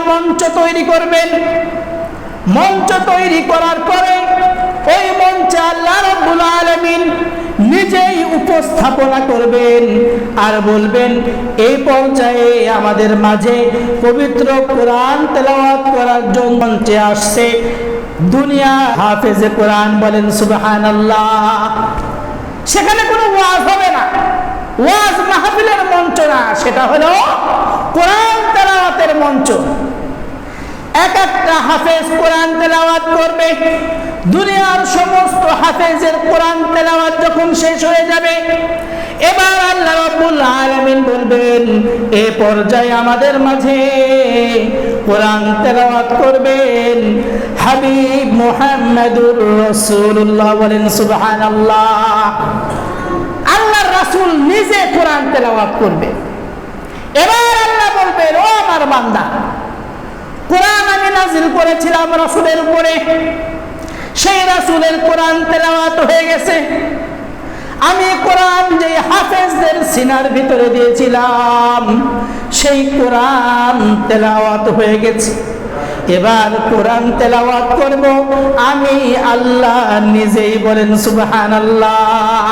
মঞ্চ তৈরি করবেন। মঞ্চ তৈরি করার পরে ওই মঞ্চে আল্লাহ রাব্বুল আলামিন নিজেই উপস্থাপনা করবেন আর বলবেন, এই পর্যায়ে আমাদের মাঝে পবিত্র কোরআন তেলাওয়াত করার জন্য মঞ্চে আসছে দুনিয়া হাফেজে কোরআন, বলেন সুবহানাল্লাহ। সেখানে কোনো ওয়াজ হবে না, ওয়াজ মাহফিলের মঞ্চ না, সেটা হলো কোরআন তেলাওয়াতের মঞ্চ। এক একটা হাফেজ কোরআন তেলাওয়াত করবে। দুনিয়ার সমস্ত হাফেজের কোরআন তেলাওয়াত যখন শেষ হয়ে যাবে, এবার আল্লাহ রাব্বুল আলামিন বলবেন, এই পর্যায়ে আমাদের মাঝে কোরআন তেলাওয়াত করবেন হাবিব মুহাম্মদুর রাসূলুল্লাহ, বলেন সুবহানাল্লাহ। আল্লাহর রাসূল নিজে কোরআন তেলাওয়াত করবে। এবার আল্লাহ বলবেন, ও আমার বান্দা, কোরআন আমি নাজিল করেছিলাম রাসূলের উপরে, সেই রাসূলের কোরআন তেলাওয়াত হয়ে গেছে। আমি কোরআন যে হাফেজদের সিনার ভিতরে দিয়েছিলাম, সেই কোরআন তেলাওয়াত হয়ে গেছে। এবার কোরআন তেলাওয়াত করব আমি আল্লাহ নিজেই, বলেন সুবহানাল্লাহ।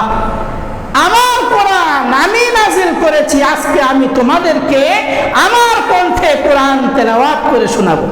আমার কোরআন আমি নাজিল করেছি, আজকে আমি তোমাদেরকে আমার কণ্ঠে কোরআন তেলাওয়াত করে শোনাবো।